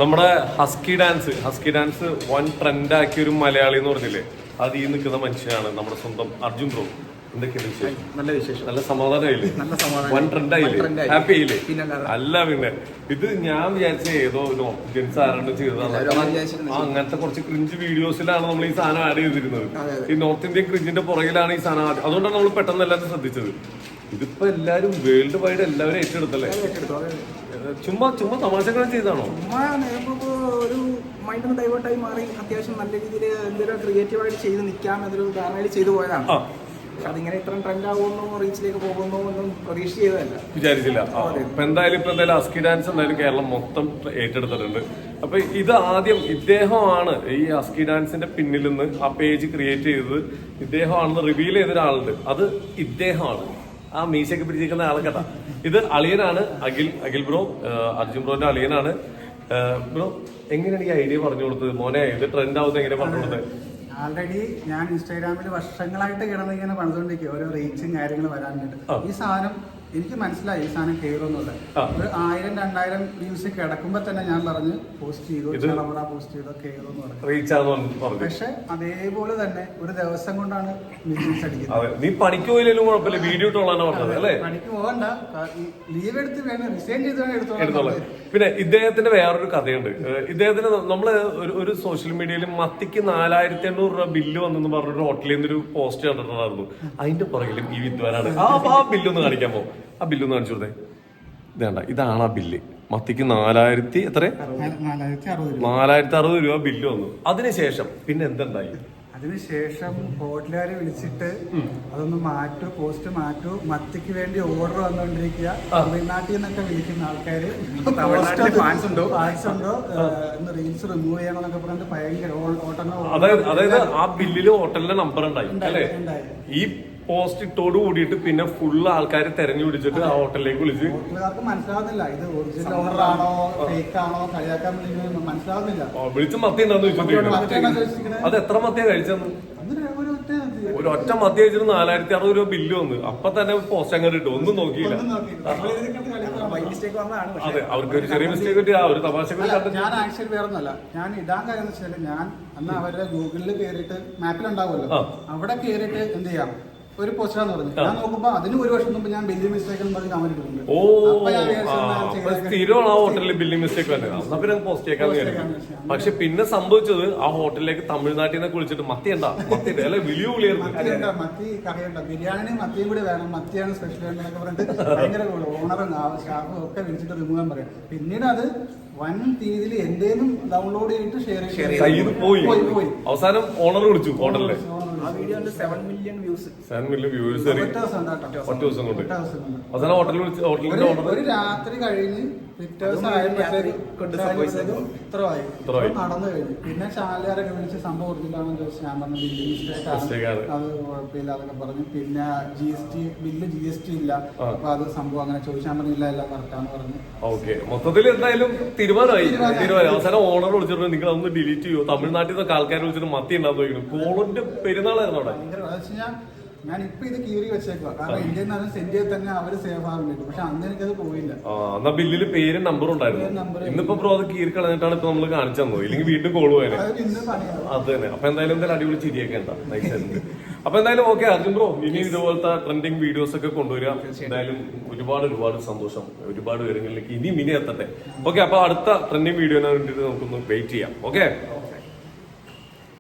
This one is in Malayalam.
നമ്മുടെ ഹസ്കി ഡാൻസ് വൺ ട്രെൻഡാക്കിയ ഒരു മലയാളി എന്ന് പറഞ്ഞില്ലേ, അത് ഈ നിൽക്കുന്ന മനുഷ്യനാണ് നമ്മുടെ സ്വന്തം അർജുൻ ബ്രോ. എന്തൊക്കെയാണ് വിശേഷം? നല്ല വിശേഷം. നല്ല സമാധാനമായില്ലേ? വൺ ട്രെൻഡായില്ലേ? ഹാപ്പി ആയില്ലേ? അല്ല പിന്നെ ഇത് ഞാൻ വിചാരിച്ച ഏതോ ജെൻസ് ആരാണ്ട് ചെയ്തതാണ്. അങ്ങനത്തെ കുറച്ച് ക്രിഞ്ച് വീഡിയോസിലാണ് നമ്മൾ ഈ സാധനം ആഡ് ചെയ്തിരുന്നത്. ഈ നോർത്ത് ഇന്ത്യൻ ക്രിഞ്ചിന്റെ പുറകിലാണ് ഈ സാധനം. അതുകൊണ്ടാണ് നമ്മൾ പെട്ടെന്ന് എല്ലാവരും ശ്രദ്ധിച്ചത്. ഇതിപ്പോ എല്ലാരും വേൾഡ് വൈഡ് എല്ലാവരും ഏറ്റെടുത്തല്ലേ? ചുമ്മാ തമാശകൾ ചെയ്താണോ? ഒരു മൈൻഡ് ഡൈവേർട്ടായി മാറി അത്യാവശ്യം നല്ല രീതിയിൽ എന്തെങ്കിലും ക്രിയേറ്റീവായിട്ട് ചെയ്ത് നിൽക്കാം എന്നൊരു ധാരണയിൽ ചെയ്തു പോയതാണ്. പക്ഷെ അതിങ്ങനെ ഇത്രയും ട്രെൻഡ് ആകുന്നു, റീച്ചിലേക്ക് പോകുന്നു എന്നും പ്രതീക്ഷ ചെയ്തതല്ല, വിചാരിച്ചില്ല. ഇപ്പൊ എന്തായാലും ഹസ്കി ഡാൻസ് എന്തായാലും കേരളം മൊത്തം ഏറ്റെടുത്തിട്ടുണ്ട്. അപ്പൊ ഇത് ആദ്യം ഇദ്ദേഹമാണ് ഈ ഹസ്കി ഡാൻസിന്റെ പിന്നിൽ നിന്ന് ആ പേജ് ക്രിയേറ്റ് ചെയ്തത് ഇദ്ദേഹമാണെന്ന് റിവീൽ ചെയ്ത ഒരാളുണ്ട്. അത് ഇദ്ദേഹമാണ്, ആ മീശയൊക്കെ പിടിച്ചിരിക്കുന്ന ആളെ കേട്ടാ. ഇത് അളിയനാണ് അഖിൽ ബ്രോ, അർജുൻ ബ്രോന്റെ അളിയനാണ്. ബ്രോ എങ്ങനെയാണ് ഈ ഐഡിയ പറഞ്ഞു കൊടുത്തത്? മോനെ ഇത് ട്രെൻഡ് ആവുന്നത് എങ്ങനെ പറഞ്ഞു കൊടുത്തത്? ആൾറെഡി ഞാൻ ഇൻസ്റ്റാഗ്രാമിൽ വർഷങ്ങളായിട്ട് കിടന്നിങ്ങനെ പണിതുകൊണ്ടിരിക്കുക ഓരോ റീച്ചും കാര്യങ്ങൾ വരാനായിട്ട്. ഈ സാധനം എനിക്ക് മനസ്സിലായി, ഈ സാധനം കയറുന്നില്ല. ഒരു 1000-2000 വ്യൂസ് കിടക്കുമ്പോ തന്നെ ഞാൻ പറഞ്ഞ് പോസ്റ്റ് ചെയ്തു, പോസ്റ്റ് ചെയ്തോ കയറുമെന്ന് പറഞ്ഞു. പക്ഷെ അതേപോലെ തന്നെ ഒരു ദിവസം കൊണ്ടാണ് മില്യൻസ് അടിക്കുന്നത്. നീ പണിക്ക് പോയില്ലേലും കുഴപ്പമില്ല, വീഡിയോ പണിക്ക് പോകണ്ട, ലീവ് എടുത്ത് വേണം, റിസൈൻ ചെയ്ത് വേണം എടുത്തോളാം. പിന്നെ ഇദ്ദേഹത്തിന്റെ വേറൊരു കഥയുണ്ട്. ഇദ്ദേഹത്തിന് നമ്മള് ഒരു സോഷ്യൽ മീഡിയയിൽ മത്തിക്ക് 4800 രൂപ ബില്ല് വന്നെന്ന് പറഞ്ഞൊരു ഹോട്ടലിൽ നിന്ന് ഒരു പോസ്റ്റ് കണ്ടിട്ടുണ്ടായിരുന്നു. അതിന്റെ പുറകിലും ഈ വിദ്വാനാണ്. ആ ബില്ലൊന്ന് കാണിക്കാൻ പോകും. ആ ബില്ലൊന്ന് കാണിച്ചു കൊടുത്തേ. ഇതേണ്ട, ഇതാണ് ആ ബില്ല്. മത്തിക്ക് 460 രൂപ ബില്ല് വന്നു. അതിനുശേഷം പിന്നെ എന്തുണ്ടായി? അതിനുശേഷം ഹോട്ടലുകാരെ വിളിച്ചിട്ട് അതൊന്ന് മാറ്റൂ, പോസ്റ്റ് മാറ്റൂ, മത്തിക്ക് വേണ്ടി ഓർഡർ വന്നുകൊണ്ടിരിക്കുക, തമിഴ്നാട്ടിൽ നിന്നൊക്കെ വിളിക്കുന്ന ആൾക്കാര് ഫാൻസ് ഉണ്ടോ ഇന്ന് റീൽസ് റിമൂവ് ചെയ്യണം എന്നൊക്കെ പറഞ്ഞിട്ട് ഭയങ്കര അതായത് ആ ബില്ലില് ഹോട്ടലിന്റെ നമ്പർ ഉണ്ടായി അല്ലേ? ഈ പോസ്റ്റ് ഇട്ടോട് കൂടിയിട്ട് പിന്നെ ഫുള്ള് ആൾക്കാർ തെരഞ്ഞു പിടിച്ചിട്ട് ആ ഹോട്ടലിലേക്ക് വിളിച്ച്. ഹോട്ടലുകാർക്ക് മനസ്സിലാവുന്നില്ല ഇത് ഒറിജിനൽ ഓർഡർ ആണോ ഫേക്ക് ആണോ, കളിയാക്കാൻ മനസ്സിലാവുന്നില്ല. വിളിച്ച് മത്തി എന്താന്ന് ചോദിച്ചിട്ട് അത് എത്ര മത്തിയാ കഴിച്ചെന്ന്? ഒരു ഒറ്റ മത്തി കഴിച്ചിട്ട് 460 രൂപ ബില്ല് വന്നു. അപ്പൊ തന്നെ പോസ്റ്റ് അങ്ങനെ ഇട്ടു, ഒന്നും നോക്കിയില്ല. അതെ, അവർക്ക് ഒരു ചെറിയ മിസ്റ്റേക്ക് കിട്ടി, ഒരു തമാശ. ഞാൻ ആക്ച്വലി വേറെ ഒന്നല്ല, ഞാൻ ഇടാൻ കാര്യം എന്ന് വെച്ചാൽ ഞാൻ അന്ന് അവരുടെ ഗൂഗിളിൽ കയറിയിട്ട് മാപ്പിലുണ്ടാവുമല്ലോ, അവിടെ കയറിയിട്ട് എന്ത് ചെയ്യാം ഒരു പോസ്റ്ററാന്ന് പറഞ്ഞു. ഞാൻ നോക്കുമ്പോ അതിന് ഒരു വർഷം മുമ്പ് ഞാൻ ബില്ലിംഗ് മിസ്റ്റേക്ക് എന്ന് പറഞ്ഞ് കമന്റ് ഇട്ടിട്ടുണ്ട്. സ്ഥിരമാണ് ആ ഹോട്ടലിൽ ബില്ലിംഗ് മിസ്റ്റേക്ക് വന്നത്. എന്നാ പിന്നെ പോസ്റ്റ് ചെയ്യാൻ വിചാരിക്കും. പക്ഷെ പിന്നെ സംഭവിച്ചത് ആ ഹോട്ടലിലേക്ക് തമിഴ്നാട്ടിൽ നിന്ന് വിളിച്ചിട്ട് മത്തി അല്ലെ വിളിയോ വിളിയായിരുന്നു. മത്തി കറിയുണ്ട, ബിരിയാണി മത്തിയും കൂടി വേണം, മത്തിയാണ് സ്പെഷ്യൽ എന്നൊക്കെ പറഞ്ഞിട്ട് ഭയങ്കര ഓണറും സ്റ്റാഫും ഒക്കെ വിളിച്ചിട്ട് റിമൂവ് ചെയ്യാൻ പറയാം. പിന്നീട് അത് വൻ രീതിയിൽ എന്റേന്നും ഡൗൺലോഡ് ചെയ്തിട്ട് ഷെയർ ചെയ്ത് പോയി. അവസാനം ഓണർ വിളിച്ചു ഹോട്ടലിലെ. ആ വീഡിയോ 7 മില്യൺ വ്യൂസ് ഒറ്റ ദിവസം കൊണ്ട്. അവസാനം ഹോട്ടലിൽ വിളിച്ച് ഹോട്ടലിന്റെ ഓണർ ഒരു രാത്രി കഴിഞ്ഞ് പിറ്റേ ദിവസം ഇത്രമായി നടന്നു കഴിഞ്ഞു. പിന്നെ ചാനലുകാരൊക്കെ വിളിച്ച് സംഭവം ഒറിജിനലാണെന്ന് ചോദിച്ചു. ഞാൻ പറഞ്ഞു ബില്ലിംഗ് മിസ്റ്റേക്കാണ്, അത് കുഴപ്പമില്ല അതൊക്കെ പറഞ്ഞു. പിന്നെ GST ഇല്ല, അപ്പൊ അത് സംഭവം അങ്ങനെ ചോദിച്ചാൽ പറഞ്ഞില്ല, എല്ലാം കറക്റ്റാന്ന് പറഞ്ഞു. ഓക്കെ, മൊത്തത്തിൽ എന്തായാലും തീരുമാനമായി. അവസാനം ഓണർ വിളിച്ചിട്ട് നിങ്ങൾ ഒന്ന് ഡിലീറ്റ് ചെയ്യോ, തമിഴ്നാട്ടിൽ നിന്നൊക്കെ ആൾക്കാർ വിളിച്ചിട്ട് മത്തി ഉണ്ടാകുന്ന ചോദിക്കുന്നു. കോളിന്റെ പെരുന്നാളായിരുന്നു അവിടെ. ഞാൻ ഇപ്പൊ ഇത് കീറി വെച്ചേക്കുക, കാരണം ഇന്ത്യയിൽ നിന്നാലും സെന്റിയിൽ തന്നെ അവര് സേഫ് ആവുന്നുണ്ട്. പക്ഷെ അന്ന് എനിക്കത് പോയില്ല. എന്നാ ബില്ലില് പേരും നമ്പറും ഉണ്ടായിരുന്നു. ഇന്നിപ്പോ ബ്രോ അത് കീറി കളഞ്ഞിട്ടാണ് ഇപ്പൊ നമ്മള് കാണിച്ചു തന്നത്. ഇല്ലെങ്കിൽ വീണ്ടും കോള് പോയാലേ. അത് തന്നെ. അപ്പൊ എന്തായാലും അടിപൊളി ചിരിയൊക്കെ ഉണ്ടാ. അപ്പൊ എന്തായാലും ഓക്കെ അർജുൻ ബ്രോ, ഇനി ഇതുപോലത്തെ ട്രെൻഡിങ് വീഡിയോസ് ഒക്കെ കൊണ്ടുവരിക. എന്തായാലും ഒരുപാട് സന്തോഷം. ഒരുപാട് പേരുകളിലേക്ക് ഇനി എത്തട്ടെ. ഓക്കെ, അപ്പൊ അടുത്ത ട്രെൻഡിങ് വീഡിയോനെ വേണ്ടിട്ട് നമുക്കൊന്ന് വെയിറ്റ് ചെയ്യാം. ഓക്കെ.